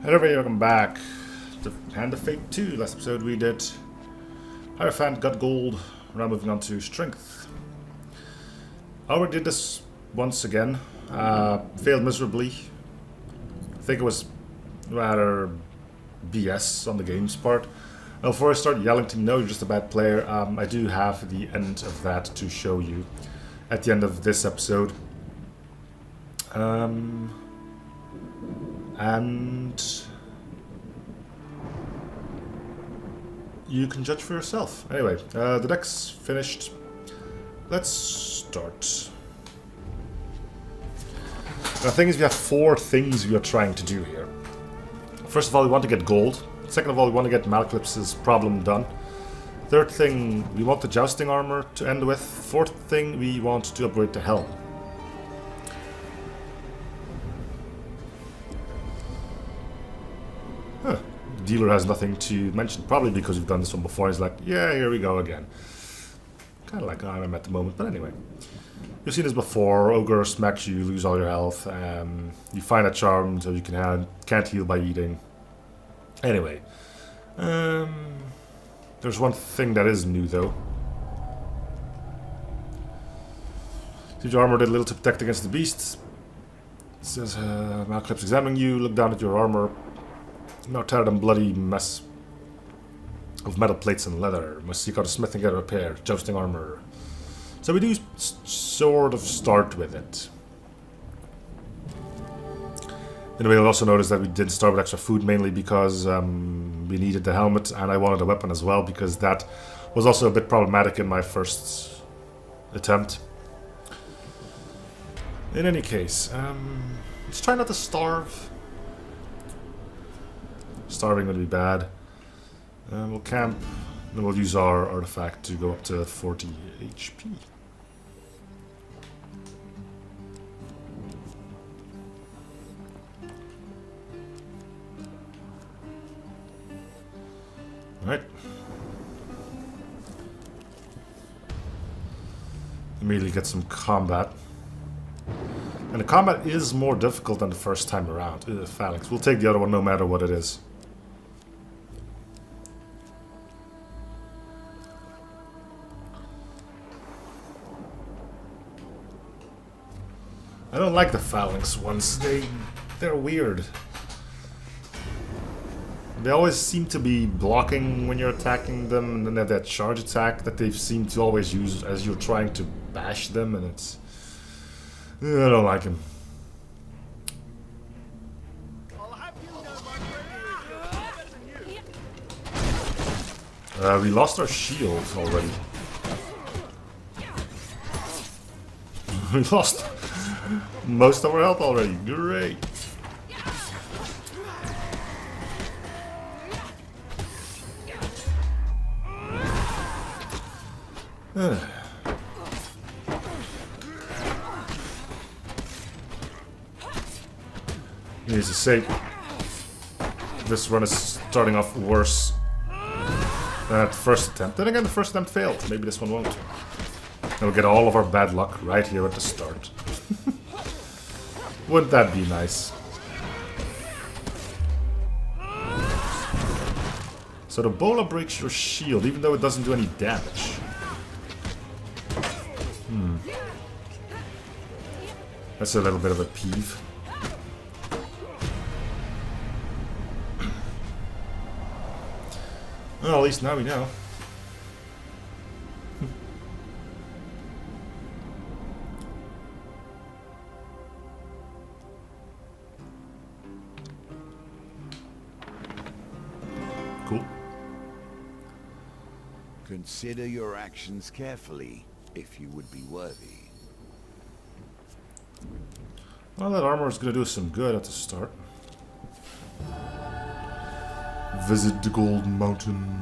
Hey everybody, welcome back to Hand of Fate 2. Last episode we did Hierophant, got gold, now moving on to Strength. I already did this once again, failed miserably. I think it was rather BS on the game's part. Now before I start yelling to me, no, you're just a bad player, I do have the end of that to show you at the end of this episode. And you can judge for yourself. Anyway, the deck's finished. Let's start. The thing is, we have 4 things we are trying to do here. First of all, we want to get gold. Second of all, we want to get Malclips's problem done. Third thing, we want the jousting armor to end with. Fourth thing, we want to upgrade the helm. Huh. The dealer has nothing to mention, probably because we've done this one before. He's like, yeah, here we go again. Kind of like I'm at the moment, but anyway. You've seen this before. Ogre smacks you, lose all your health. You find a charm so you can't heal by eating. Anyway. There's one thing that is new, though. See, your armor did little to protect against the beasts. It says, Malclips examining you, look down at your armor. No tattered and bloody mess of metal plates and leather. Must seek out a smith and get a repair. Jousting armor. So we do sort of start with it. Anyway, you'll also notice that we did start with extra food, mainly because we needed the helmet and I wanted a weapon as well, because that was also a bit problematic in my first attempt. In any case, let's try not to starve. Starving would be bad. We'll camp, then we'll use our artifact to go up to 40 HP. Alright. Immediately get some combat. And the combat is more difficult than the first time around. Phalanx. We'll take the other one no matter what it is. I don't like the phalanx ones. They're weird. They always seem to be blocking when you're attacking them, and then they have that charge attack that they seem to always use as you're trying to bash them, and it's... I don't like him. We lost our shield already. We lost most of our health already. Great. Needless to say, this run is starting off worse than at the first attempt. Then again, the first attempt failed. Maybe this one won't. And we'll get all of our bad luck right here at the start. Wouldn't that be nice? So the bola breaks your shield, even though it doesn't do any damage. That's a little bit of a peeve. Well, at least now we know. Cool. Consider your actions carefully, if you would be worthy. Well, that armor is going to do us some good at the start. Visit the Gold Mountain.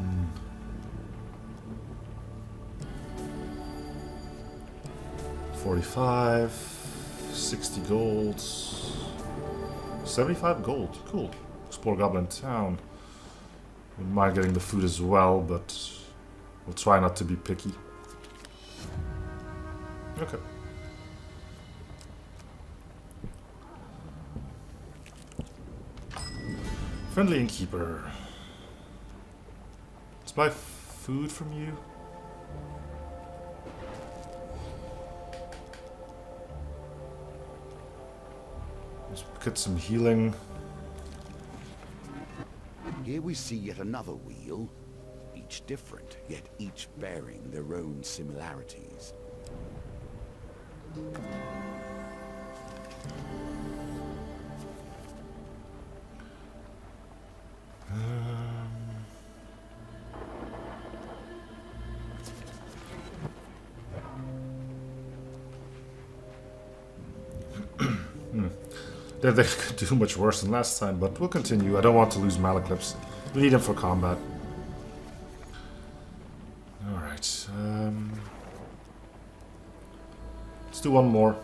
$45, 60 gold, 75 gold. Cool. Explore Goblin Town. Wouldn't mind getting the food as well, but we'll try not to be picky. Okay. Friendly innkeeper. Let's buy food from you. Let's get some healing. Here we see yet another wheel, each different, yet each bearing their own similarities. They could do much worse than last time, but we'll continue. I don't want to lose Malaclips. We need him for combat. Alright. Let's do one more.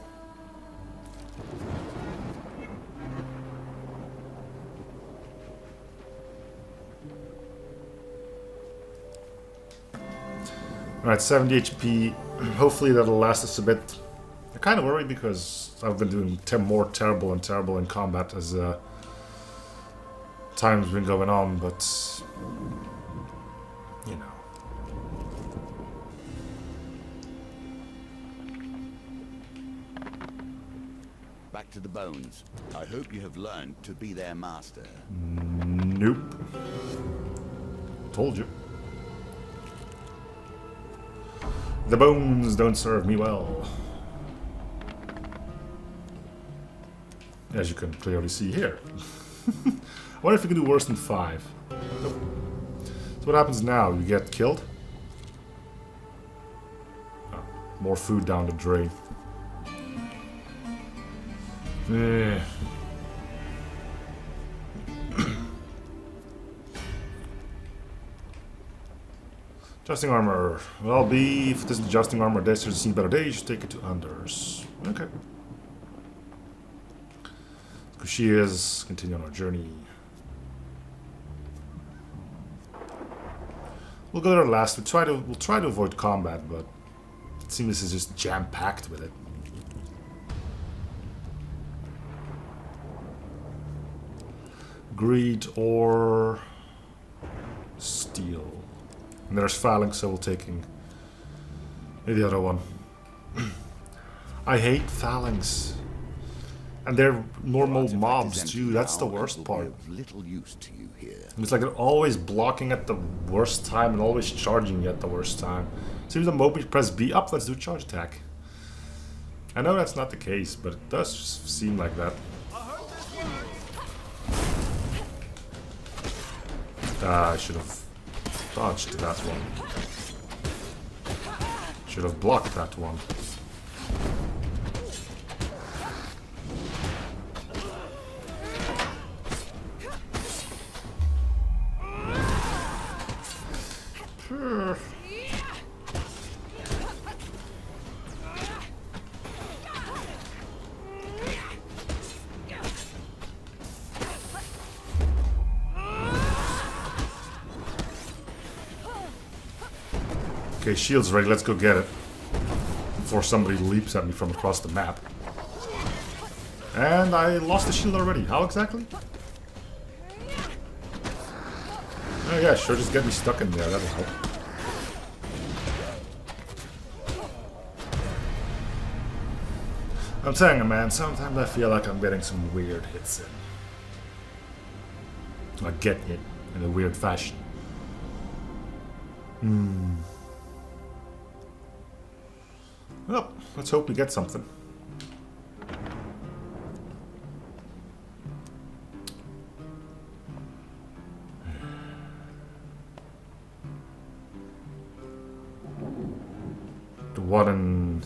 Alright, 70 HP. Hopefully that'll last us a bit. I kind of worry because I've been doing more terrible and terrible in combat as time's been going on, but you know. Back to the bones. I hope you have learned to be their master. Nope. Told you. The bones don't serve me well. As you can clearly see here. I wonder if you can do worse than 5. Nope. So what happens now? You get killed? Oh, more food down the drain. Eh. Adjusting armor. Well, B, if this is adjusting armor, this has seen better days, you should take it to unders. Okay. She is continue on our journey. We'll go there last. We'll try to avoid combat, but it seems this is just jam-packed with it. Greed or steel. And there's phalanx, so we're taking the other one. I hate phalanx. And they're normal mobs too, that's the worst part. Little use to you here. It's like they're always blocking at the worst time and always charging you at the worst time. Seems the moment you press B up, let's do charge attack. I know that's not the case, but it does seem like that. I should have dodged that one. Should have blocked that one. Okay, shield's ready, let's go get it. Before somebody leaps at me from across the map. And I lost the shield already. How exactly? Oh yeah, sure, just get me stuck in there, that'll help. I'm telling you, man, sometimes I feel like I'm getting some weird hits in. Like getting it in a weird fashion. Well, let's hope we get something. The 1 in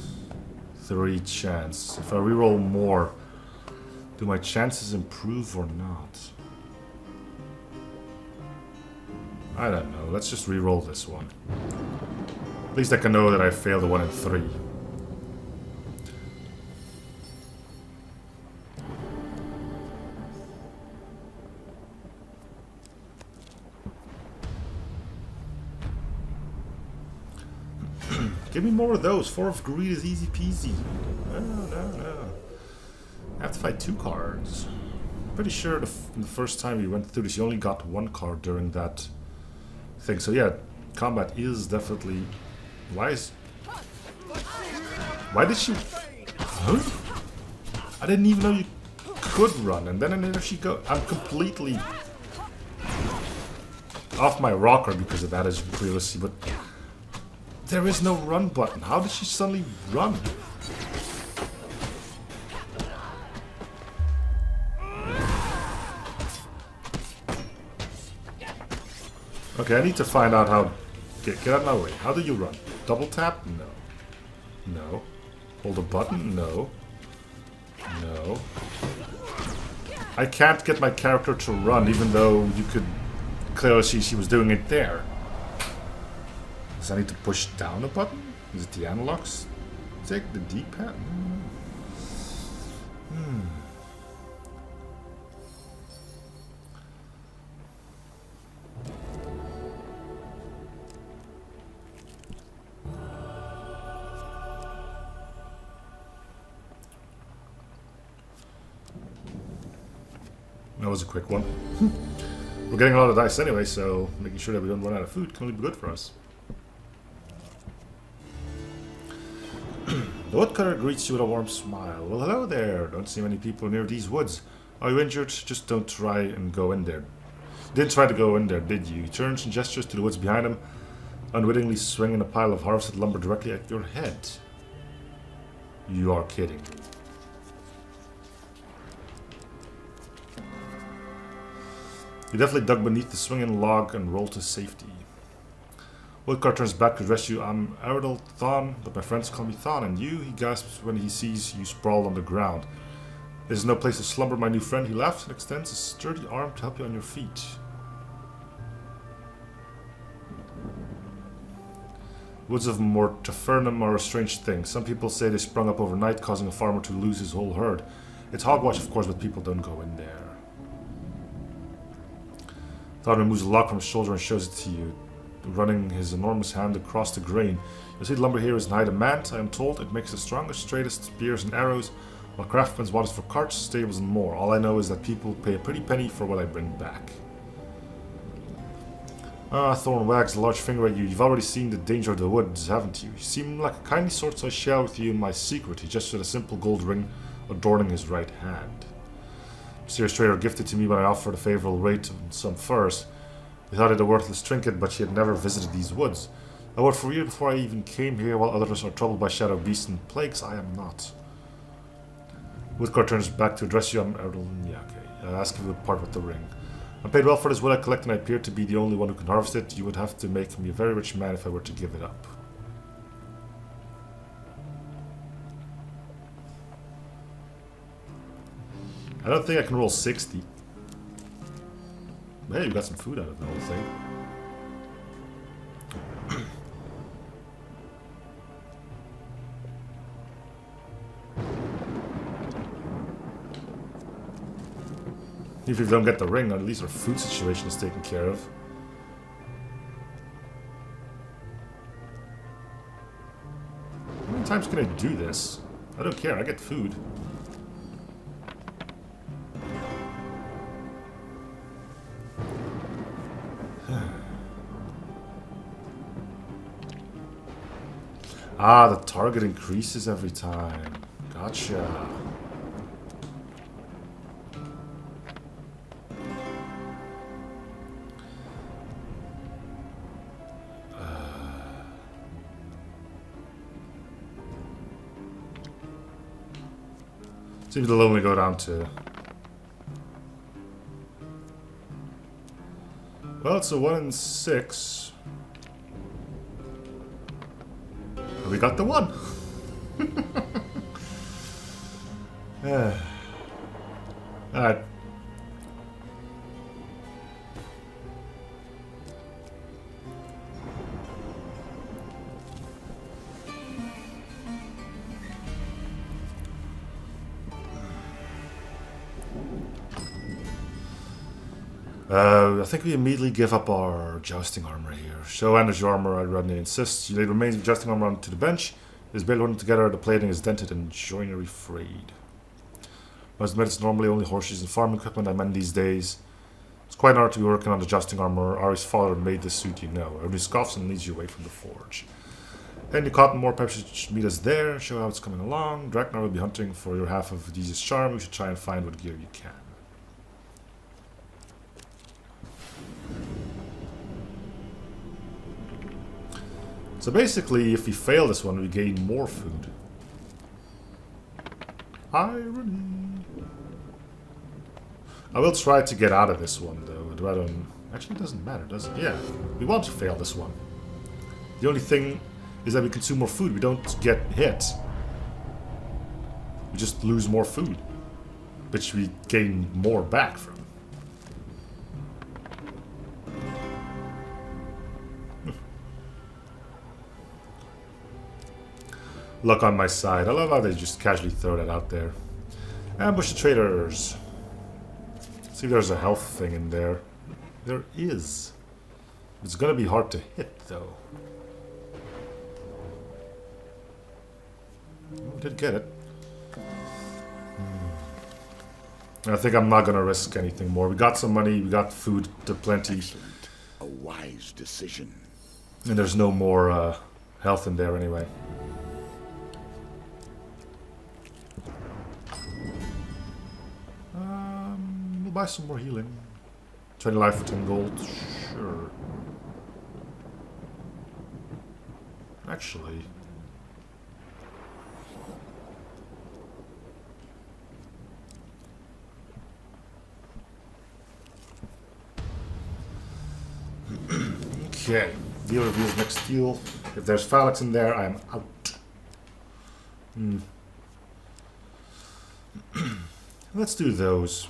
3 chance. If I reroll more, do my chances improve or not? I don't know. Let's just reroll this one. At least I can know that I failed a 1 in 3. Give me more of those. 4 of greed is easy peasy. No. I have to fight 2 cards. pretty sure the first time we went through this, you only got one card during that thing. So yeah, combat is definitely... Why did she... Huh? I didn't even know you could run, and then there she goes. I'm completely off my rocker because of that, as you can clearly see, but there is no run button. How did she suddenly run? Okay, I need to find out how... Get out of my way. How do you run? Double tap? No. No. Hold a button? No. No. I can't get my character to run, even though you could clearly see she was doing it there. Does I need to push down a button? Is it the analogs? Take the D-pad? That was a quick one. We're getting a lot of dice anyway, so making sure that we don't run out of food can only be good for us. The woodcutter greets you with a warm smile. Well, hello there. Don't see many people near these woods. Are you injured? Just don't try and go in there. Didn't try to go in there, did you? He turns and gestures to the woods behind him, unwittingly swinging a pile of harvested lumber directly at your head. You are kidding. He definitely dug beneath the swinging log and rolled to safety. Woodcutter turns back to address you. I'm Aradal Thon, but my friends call me Thon, and you? He gasps when he sees you sprawled on the ground. There's no place to slumber, my new friend. He laughs and extends a sturdy arm to help you on your feet. Woods of Mortafernum are a strange thing. Some people say they sprung up overnight, causing a farmer to lose his whole herd. It's hogwash, of course, but people don't go in there. Thon removes a log from his shoulder and shows it to you, running his enormous hand across the grain. You see the lumber here is in high demand. I am told it makes the strongest, straightest spears and arrows, while craftsmen's want is for carts, stables, and more. All I know is that people pay a pretty penny for what I bring back. Thorn wags a large finger at you. You've already seen the danger of the woods, haven't you? You seem like a kindly sort, so I share with you my secret. He gestured a simple gold ring adorning his right hand. Mysterious trader gifted to me when I offered a favorable rate on some furs. He thought it a worthless trinket, but she had never visited these woods. I worked for years before I even came here, while others are troubled by shadow beasts and plagues. I am not. Woodcutter turns back to address you. I'm Erdal. Yeah, okay. I ask if you would part with the ring. I'm paid well for this wood I collect, and I appear to be the only one who can harvest it. You would have to make me a very rich man if I were to give it up. I don't think I can roll 60. But hey, you got some food out of the whole thing. If you don't get the ring, at least our food situation is taken care of. How many times can I do this? I don't care, I get food. Ah, the target increases every time. Gotcha. Seems to only go down to... Well, it's a 1 in 6. And we got the 1. Alright. I think we immediately give up our jousting armor here. Show Anders your armor, I Rodney insists. You lay the remains of jousting armor onto the bench. It is barely holding together, the plating is dented and joinery frayed. I was admit it's normally only horseshoes and farm equipment I mend these days. It's quite hard to be working on adjusting armor. Ari's father made this suit, you know. Everybody scoffs and leads you away from the forge. And you caught more perhaps you should meet us there, show how it's coming along. Draknar will be hunting for your half of Jesus' charm. We should try and find what gear you can. So basically, if we fail this one, we gain more food. Irony. I will try to get out of this one, though. I'd rather... Actually, it doesn't matter, does it? Yeah, we want to fail this one. The only thing is that we consume more food. We don't get hit. We just lose more food, which we gain more back from. Luck on my side. I love how they just casually throw that out there. Ambush the traders. See if there's a health thing in there. There is. It's gonna be hard to hit, though. Oh, did get it. I think I'm not gonna risk anything more. We got some money, we got food to plenty. Excellent. A wise decision. And there's no more health in there anyway. We'll buy some more healing. 20 life for 10 gold. Sure. Actually... Okay, deal reveals next deal. If there's phalanx in there, I am out. Let's do those.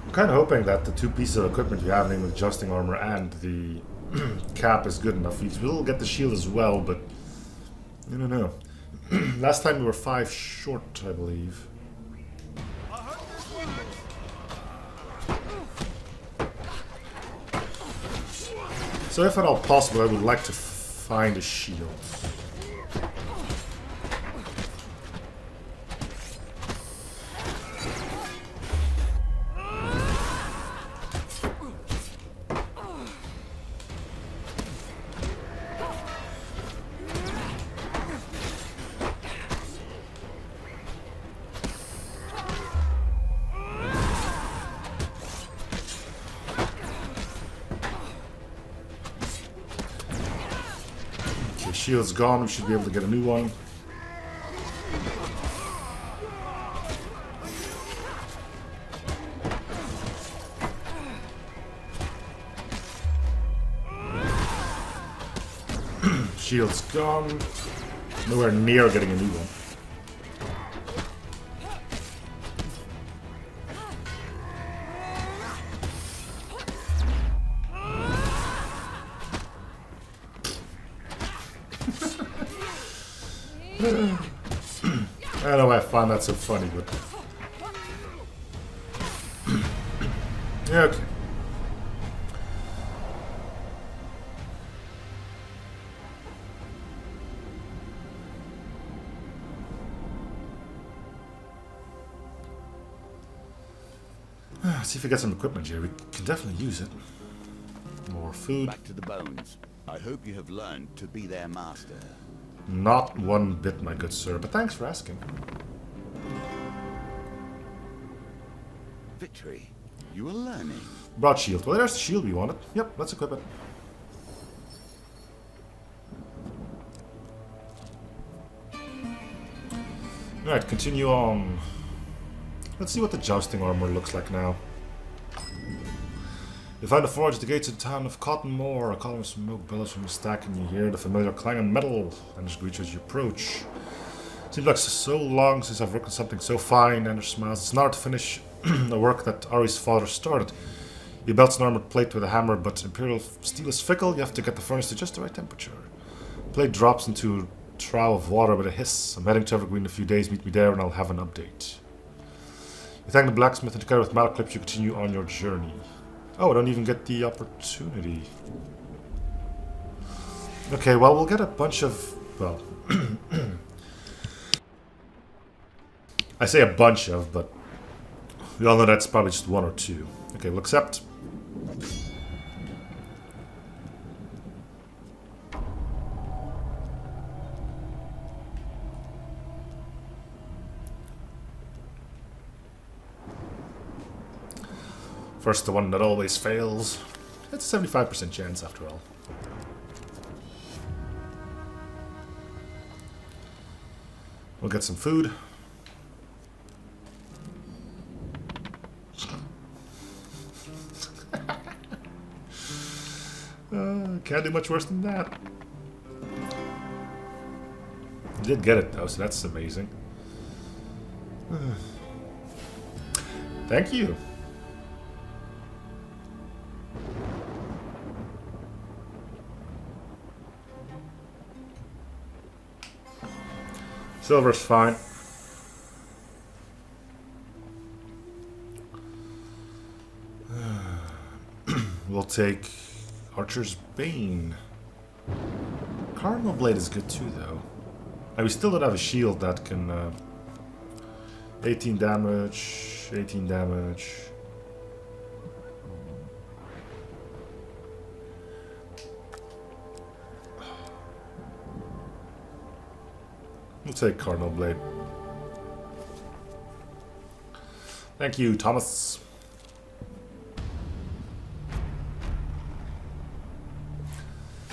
I'm kind of hoping that the two pieces of equipment we have, namely adjusting armor and the cap, is good enough. We will get the shield as well, but I don't know. Last time we were 5 short, I believe. So if at all possible, I would like to find a shield. Shield's gone, we should be able to get a new one. Shield's gone. Nowhere near getting a new one. I don't know why I find that so funny, but... yeah, okay. Let's see if we get some equipment here. We can definitely use it. More food. Back to the bones. I hope you have learned to be their master. Not one bit, my good sir, but thanks for asking. Victory. You are learning. Broad shield. Well, there's the shield we wanted. Yep, let's equip it. Alright, continue on. Let's see what the jousting armor looks like now. You find a forge at the gates of the town of Cottonmore. A column of smoke billows from a stack, and you hear the familiar clang of metal and just greets you as you approach. Seems like so long since I've worked on something so fine. Anders smiles. It's an art to finish the work that Ari's father started. You belt an armored plate with a hammer, but Imperial steel is fickle. You have to get the furnace to just the right temperature. Plate drops into a trough of water with a hiss. I'm heading to Evergreen in a few days. Meet me there and I'll have an update. You thank the blacksmith and together with metal clips you continue on your journey. Oh, I don't even get the opportunity. Okay, well, we'll get a bunch of... Well... I say a bunch of, but... We all know that's probably just one or two. Okay, we'll accept. First, the one that always fails. It's a 75% chance, after all. We'll get some food. Can't do much worse than that. You did get it, though, so that's amazing. Thank you. Silver's fine. We'll take Archer's Bane. Cardinal Blade is good too, though. And we still don't have a shield that can 18 damage, 18 damage. We'll take Cardinal Blade. Thank you, Thomas.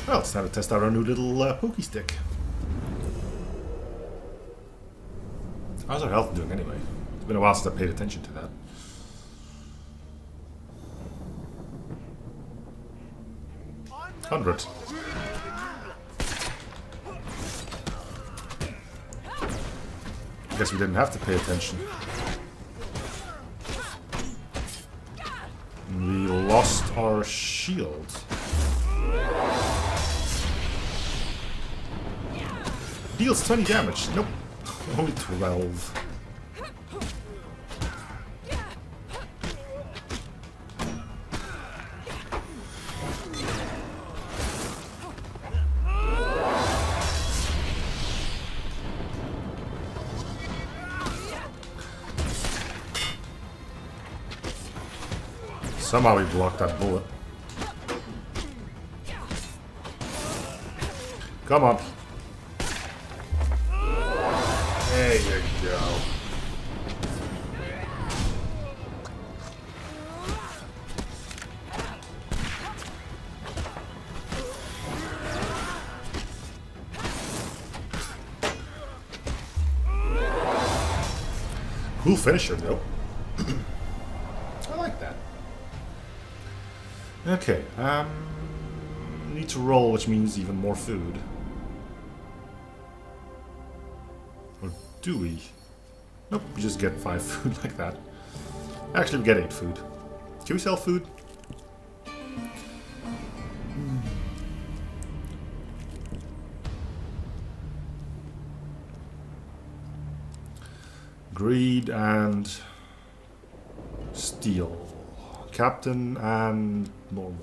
Well, it's time to test out our new little pokey stick. How's our health doing anyway? It's been a while since I paid attention to that. $100. I guess we didn't have to pay attention. We lost our shield. Deals 20 damage. Nope. Only 12. Somehow we blocked that bullet. Come on. There you go. Cool finisher, though. I like that. Okay, need to roll, which means even more food. Or do we? Nope, we just get 5 food like that. Actually, we get 8 food. Can we sell food? Greed and steel. Captain and normal.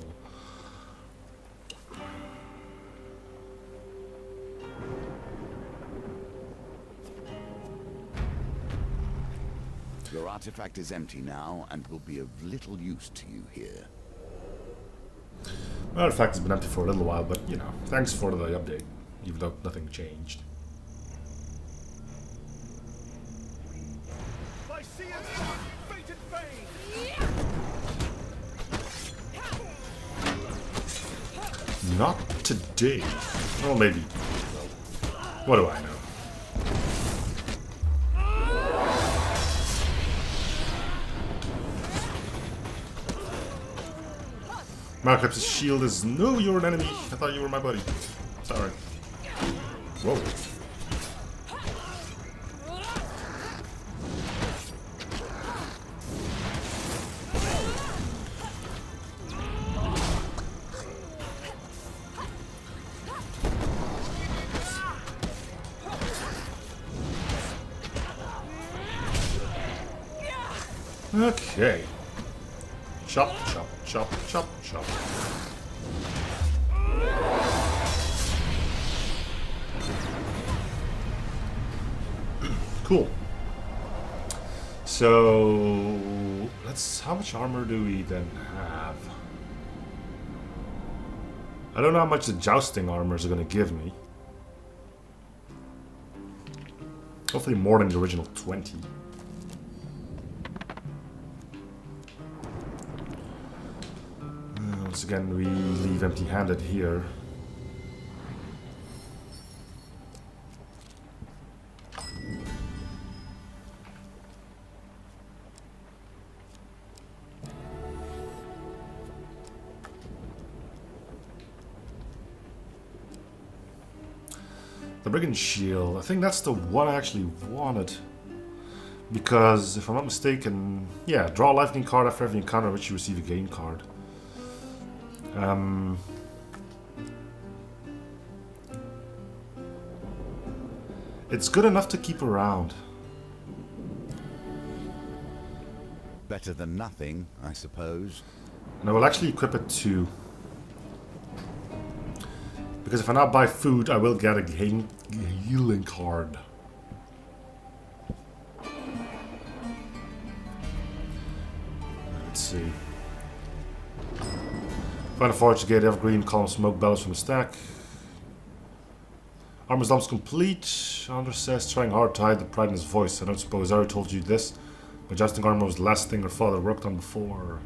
Your artifact is empty now and will be of little use to you here. My artifact has been empty for a little while, but you know, thanks for the update, even though nothing changed. Not today. Well, maybe. What do I know? Marclip's shield is... No, you're an enemy. I thought you were my buddy. Sorry. Whoa. Okay. Chop, chop, chop, chop, chop. Cool. So let's. How much armor do we then have? I don't know how much the jousting armor is going to give me. Hopefully more than the original 20. Once again, we leave empty-handed here. The Brigand Shield, I think that's the one I actually wanted. Because, if I'm not mistaken, yeah, draw a life gain card after every encounter which you receive a gain card. It's good enough to keep around. Better than nothing, I suppose. And I will actually equip it too. Because if I now buy food, I will get a healing card. Let's see. Find a forage gate, evergreen, column smoke bellows from the stack. Armor's almost complete. Anders says, trying hard to hide the pride in his voice. I don't suppose I already told you this. My jousting armor was the last thing her father worked on before.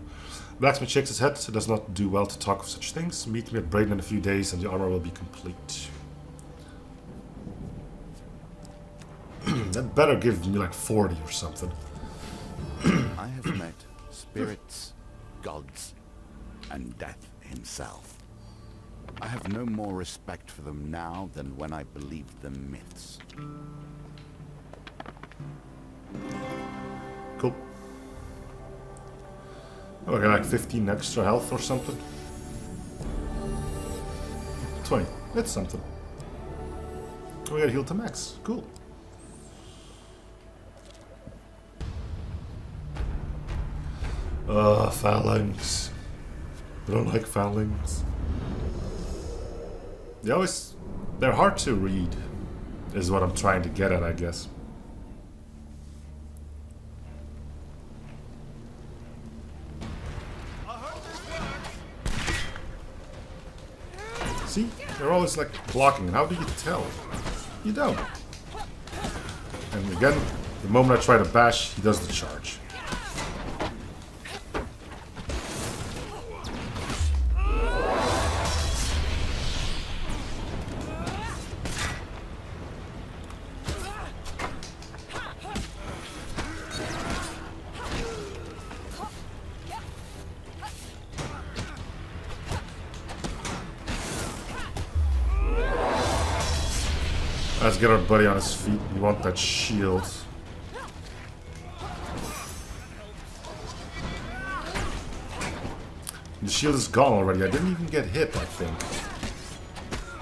Blacksmith shakes his head. It does not do well to talk of such things. Meet me at Braden in a few days and the armor will be complete. That better give me like 40 or something. I have met spirits, gods, and death himself. I have no more respect for them now than when I believed them myths. Cool. Oh, I got like 15 extra health or something. 20. That's something. Oh, we got healed to max. Cool. Phalanx. I don't like phalanx. They're hard to read, is what I'm trying to get at, I guess. See? They're always like blocking. How do you tell? You don't. And again, the moment I try to bash, he does the charge. Let's get our buddy on his feet. We want that shield. The shield is gone already. I didn't even get hit, I think.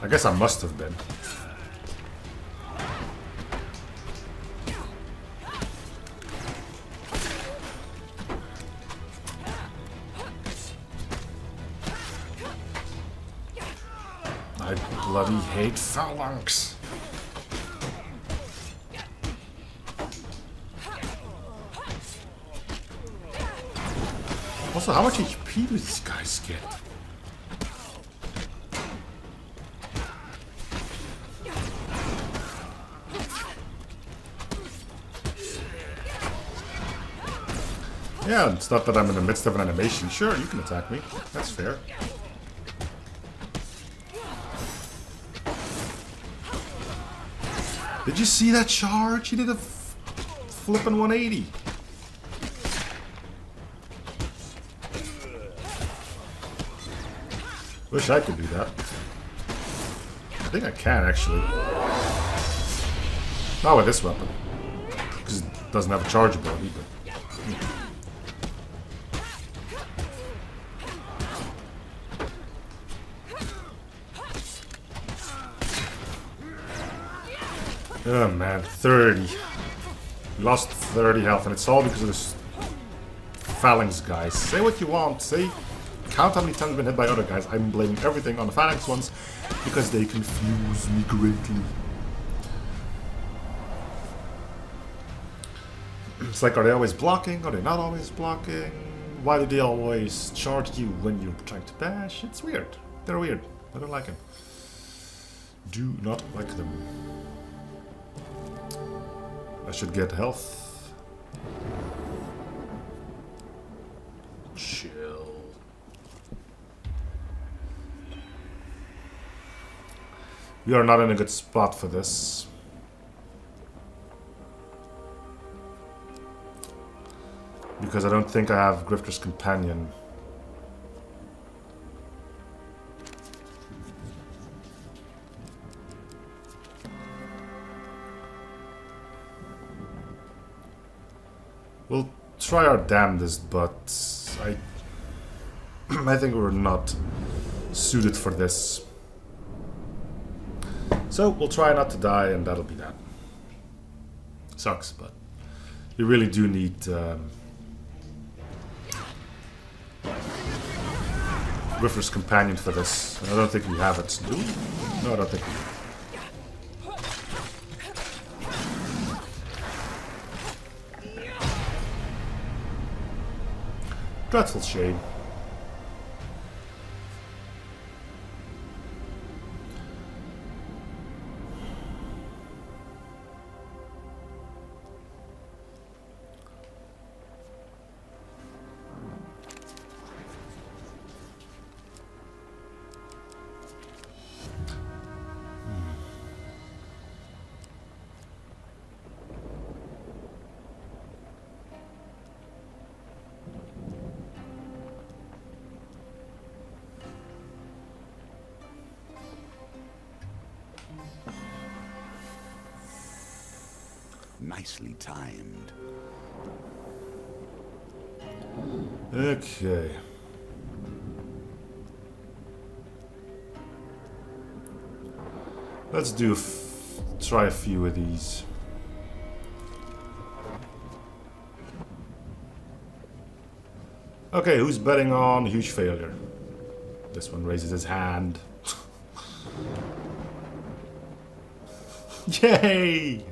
I guess I must have been. I bloody hate phalanx. Also, how much HP do these guys get? Yeah, it's not that I'm in the midst of an animation. Sure, you can attack me. That's fair. Did you see that charge? He did a flippin' 180. Wish I could do that. I think I can, actually. Not with this weapon. Because it doesn't have a charge ability, but... Oh man, 30. We lost 30 health, and it's all because of this phalanx guys. Say what you want, see? count how many times I've been hit by other guys. I'm blaming everything on the phalanx ones because they confuse me greatly. It's like, are they always blocking? Are they not always blocking? Why do they always charge you when you're trying to bash? It's weird. They're weird. I don't like them. Do not like them. I should get health. Chill. We are not in a good spot for this. Because I don't think I have Grifter's Companion. We'll try our damnedest, but I think we're not suited for this. So we'll try not to die, and that'll be that. Sucks, but you really do need Grifter's Companion for this. And I don't think we have it. Do we? No, I don't think we do. Dreadful shame. Nicely timed. Okay. Let's do try a few of these. Okay, who's betting on huge failure? This one raises his hand. Yay!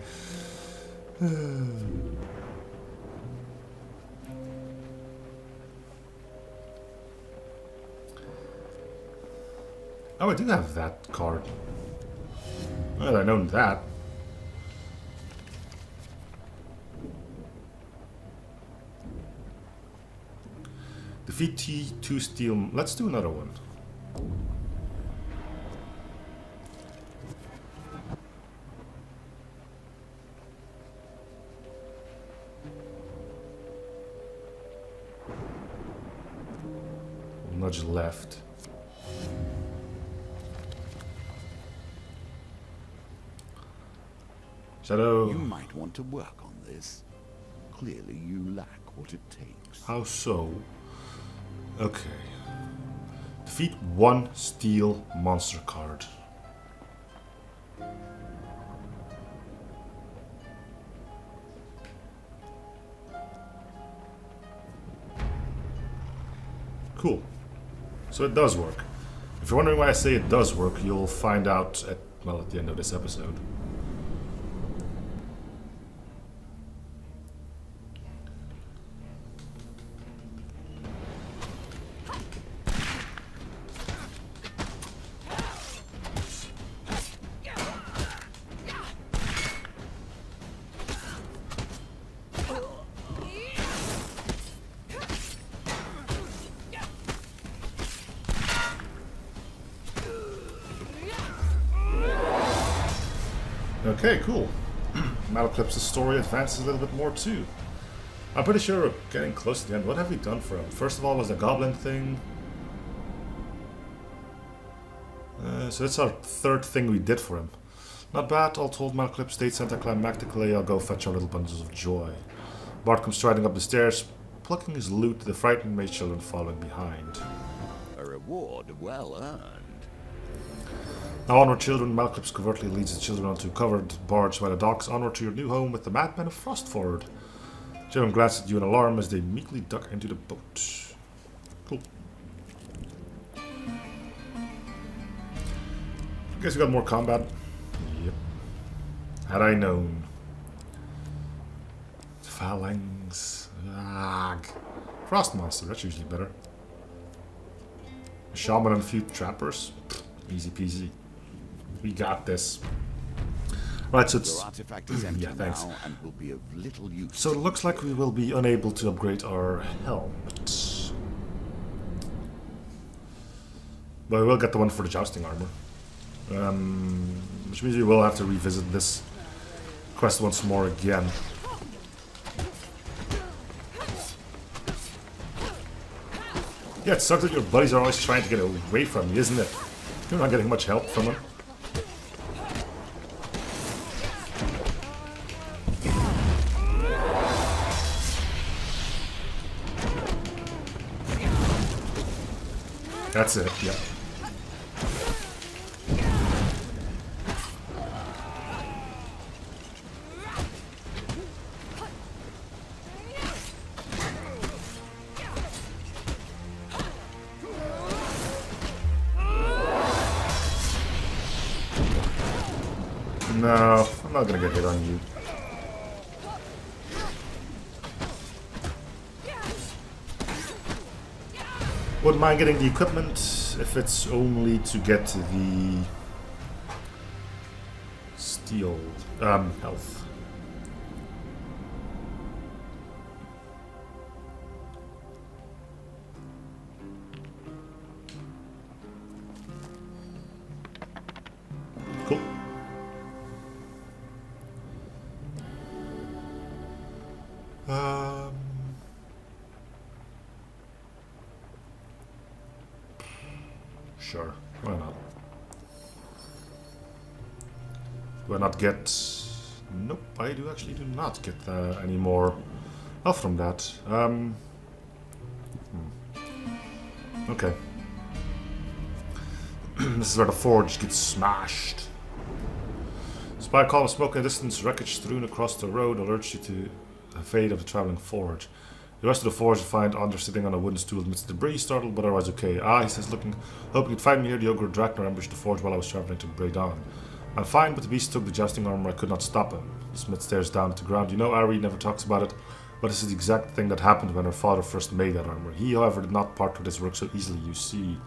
Oh, I do have that card. Well, I know that. Defeat T2 steal. Let's do another one. Nudge left. Shadow. You might want to work on this. Clearly you lack what it takes. How so? Okay. Defeat one steel monster card. Cool. So it does work. If you're wondering why I say it does work, you'll find out at, well, at the end of this episode. Okay, cool. Malaclipse's story advances a little bit more too. I'm pretty sure we're getting close to the end. What have we done for him? First of all was the goblin thing. So that's our third thing we did for him. Not bad, all told. Malaclipse states anticlimactically, I'll go fetch our little bundles of joy. Bart comes striding up the stairs, plucking his loot, the frightened maid children following behind. A reward well earned. Now onward, children. Malaclipse covertly leads the children onto covered barge by the docks, onward to your new home with the madmen of Frostford. Children glance at you in alarm as they meekly duck into the boat. Cool. Guess we got more combat. Yep. Had I known. Phalanx. Ag. Frostmaster, that's usually better. A shaman and a few trappers. Pfft, easy peasy. We got this. Right, so it's... Your artifact is empty yeah, thanks. now and will be of little use. So it looks like we will be unable to upgrade our helmet. But we will get the one for the jousting armor. Which means we will have to revisit this quest once more again. Yeah, it sucks that your buddies are always trying to get away from you, isn't it? You're not getting much help from them. That's it, yeah. No, I'm not gonna get hit on you. Wouldn't mind getting the equipment if it's only to get the steel health. Cool. Sure, why not? Do I not get... Nope, I actually do not get any more health from that. Okay. This is where the forge gets smashed. Spy column of smoke in the distance, wreckage strewn across the road alerts you to the fate of the traveling forge. The rest of the forge you find Andre sitting on a wooden stool amidst debris, startled but otherwise okay. Ah, he says, looking, hoping you'd find me here. The ogre Draknar ambushed the forge while I was traveling to Bredan. I'm fine, but the beast took the jousting armor. I could not stop him. The smith stares down at the ground. You know, Ari never talks about it, but this is the exact thing that happened when her father first made that armor. He, however, did not part with his work so easily, you see.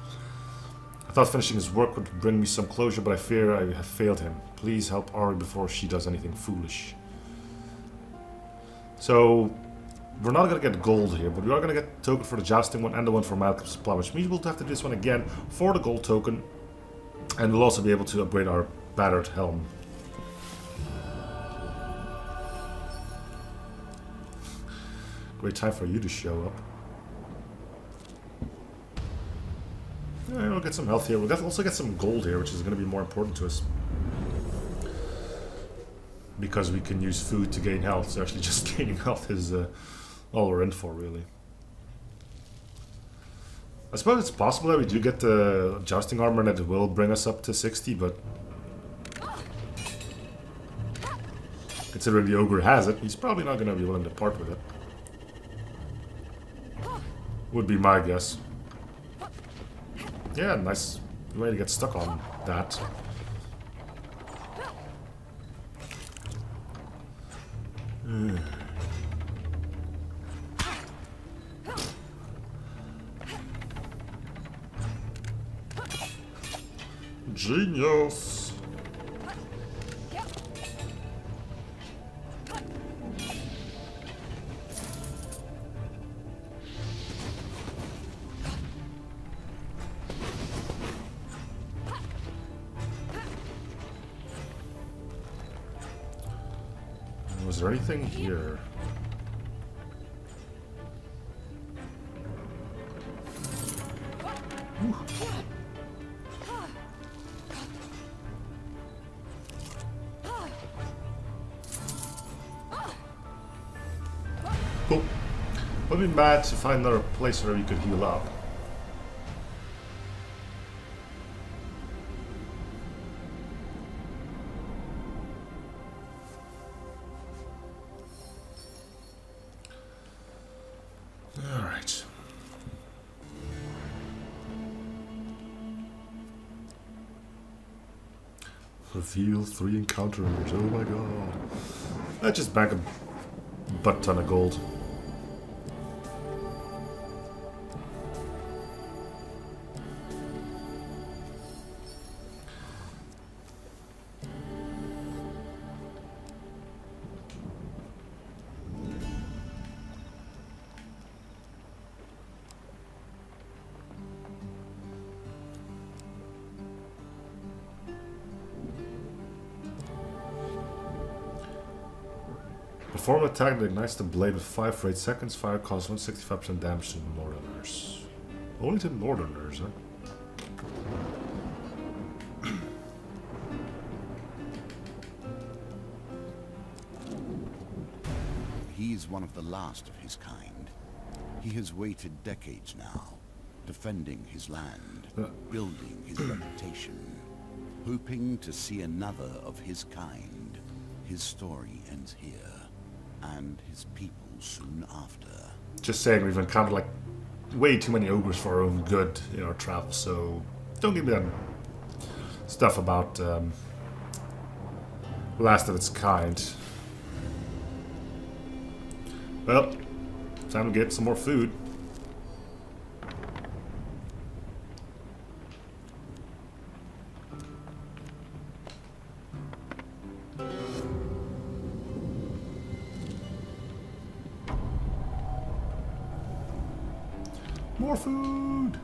I thought finishing his work would bring me some closure, but I fear I have failed him. Please help Ari before she does anything foolish. So... we're not going to get gold here, but we are going to get the token for the jousting one and the one for Malcolm's supply, which means we'll have to do this one again for the gold token. And we'll also be able to upgrade our battered helm. Great time for you to show up. Yeah, we'll get some health here. We'll also get some gold here, which is going to be more important to us. Because we can use food to gain health, so actually just gaining health is... all we're in for, really. I suppose it's possible that we do get the jousting armor and it will bring us up to 60, but... considering the ogre has it, he's probably not going to be willing to part with it. Would be my guess. Yeah, nice way to get stuck on that. Genius! Was there anything here? Ooh. Cool. Would be bad to find another place where we could heal up. Alright. Reveal 3 encounters. Oh my god. Let's just bank a butt ton of gold. Perform an attack that ignites the blade with 5 for 8 seconds. Fire causes 165% damage to Northerners. Only to Northerners, huh? He is one of the last of his kind. He has waited decades now, defending his land, building his reputation, hoping to see another of his kind. His story ends here, and his people soon after. Just saying, we've encountered like way too many ogres for our own good in our travels, so don't give me that stuff about last of its kind. Well, time to get some more food. More food!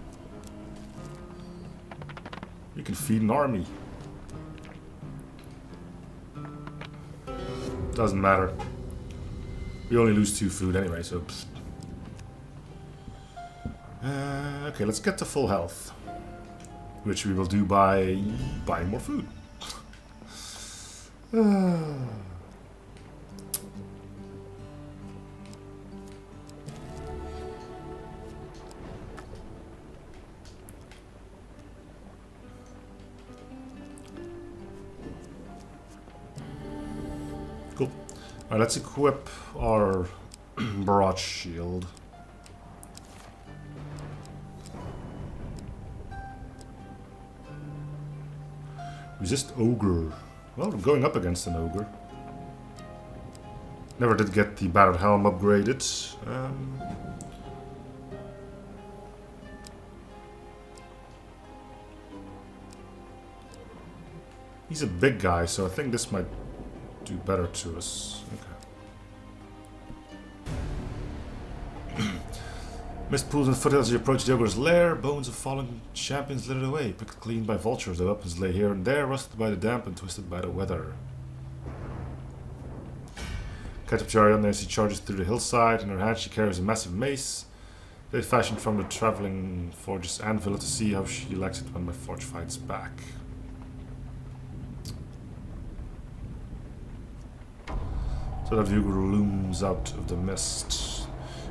You can feed an army. Doesn't matter. We only lose 2 food anyway, so... okay, let's get to full health. Which we will do by buying more food. Cool. Alright, let's equip our broad shield. Resist ogre. Well, we're going up against an ogre. Never did get the battered helm upgraded. He's a big guy, so I think this might do better to us. Okay. Mist pools in the foothills as you approach the ogre's lair. Bones of fallen champions littered away, picked clean by vultures. Their weapons lay here and there, rusted by the damp and twisted by the weather. Catch up to Ariana as she charges through the hillside. In her hand she carries a massive mace. They fashioned from the traveling forge's anvil to see how she likes it when my forge fights back. So that Vigor looms out of the mist.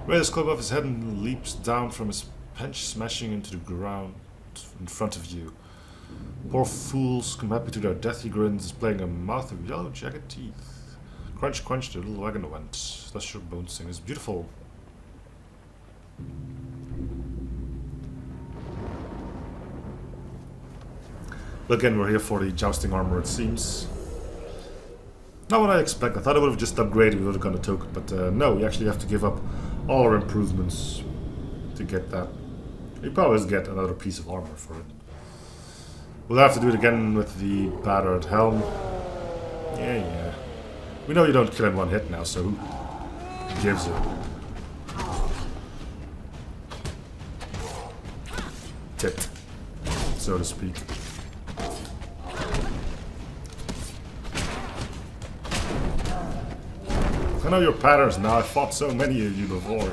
Raises club off his head and leaps down from his bench, smashing into the ground in front of you. Poor fools come happy to their death. He grins, displaying a mouth of yellow jagged teeth. Crunch, crunch, the little wagon went. Thus your bone sing is beautiful. But again, we're here for the jousting armor, it seems. Not what I expect. I thought I would have just upgraded, we would have gotten a token, but no, we actually have to give up all our improvements to get that. We probably just get another piece of armor for it. We'll have to do it again with the battered helm. Yeah. We know you don't kill in one hit now, so who gives a tit, so to speak. I know your patterns now. I fought so many of you before.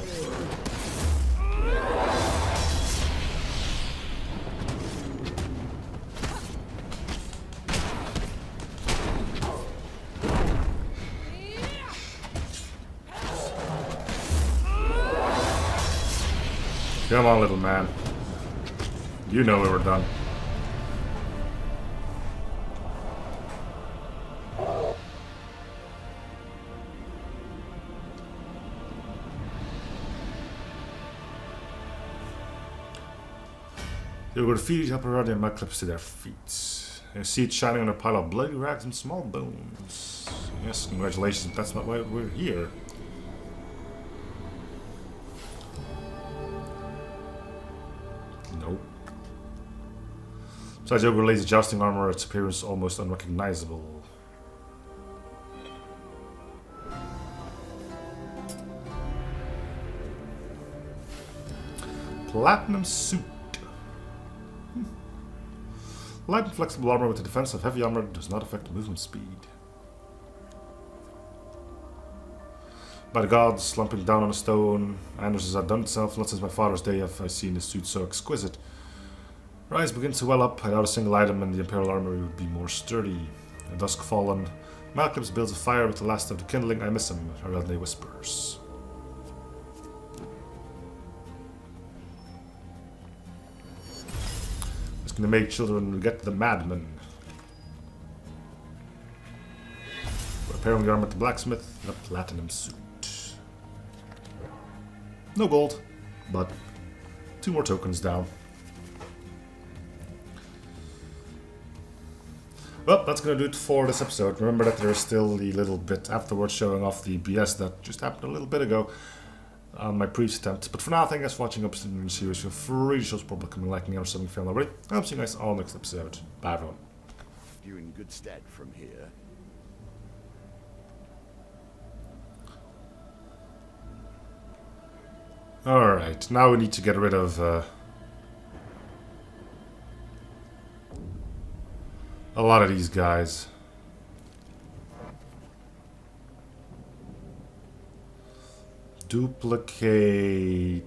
Come on, little man. You know we were done. They were defeated up around and my clips to their feet. You see it shining on a pile of bloody rags and small bones. Yes, congratulations, but that's not why we're here. Nope. Besides overlays adjusting armor, its appearance almost unrecognizable. Platinum suit. Light and flexible armor with the defense of heavy armor does not affect movement speed. By the gods, slumping down on a stone, Anders has outdone itself. Not since my father's day have I seen a suit so exquisite. Her eyes begin to well up. Without a single item in the Imperial armor would be more sturdy. At dusk fallen, Malcolm builds a fire with the last of the kindling. I miss him, Ariadne whispers. It's gonna make children get the madman. Repairing the armor at the blacksmith in a platinum suit. No gold, but 2 more tokens down. Well, that's going to do it for this episode. Remember that there is still the little bit afterwards showing off the BS that just happened a little bit ago on my previous attempt. But for now, thank you guys for watching up in the series. Feel free to show support by coming, liking, or something if you haven't already. I hope to see you guys all next episode. Bye, everyone. You in good stead from here. Alright, now we need to get rid of a lot of these guys. Duplicate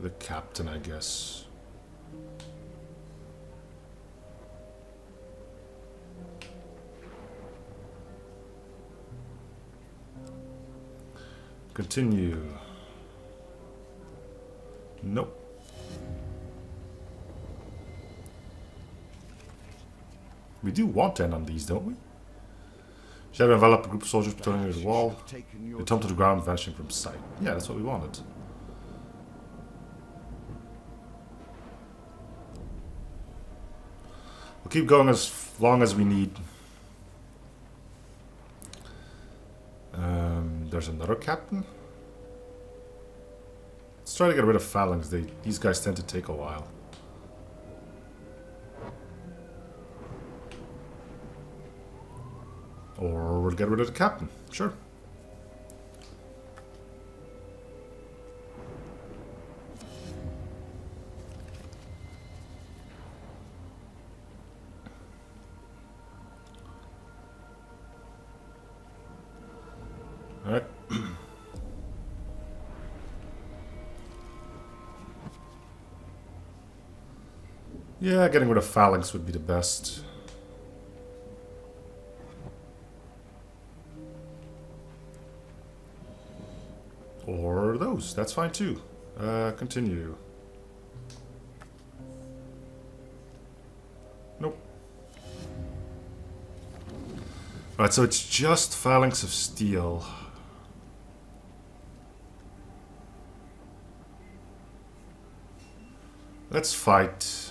the captain, I guess. Continue. Nope. We do want 10 on these, don't we? Shadow envelop a group of soldiers patrolling near the wall. They tumble to the ground, vanishing from sight. Yeah, that's what we wanted. We'll keep going as long as we need. There's another captain. Let's try to get rid of phalanx. These guys tend to take a while. Or we'll get rid of the captain. Sure. Alright. Yeah, getting rid of phalanx would be the best. Or those, that's fine too. Continue. Nope. Right, so it's just phalanx of steel. Let's fight.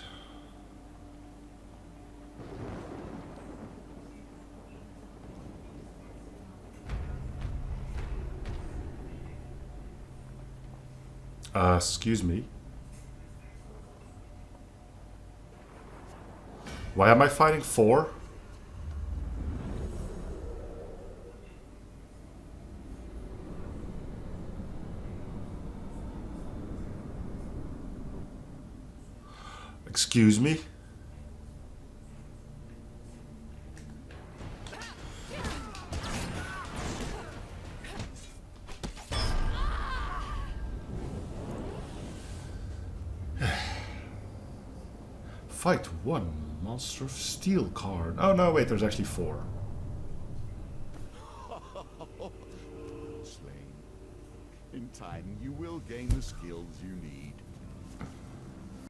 Excuse me. Why am I fighting 4? Excuse me? Fight 1 monster of steel card. Oh no, wait, there's actually 4. Slain. In time, you will gain the skills you need.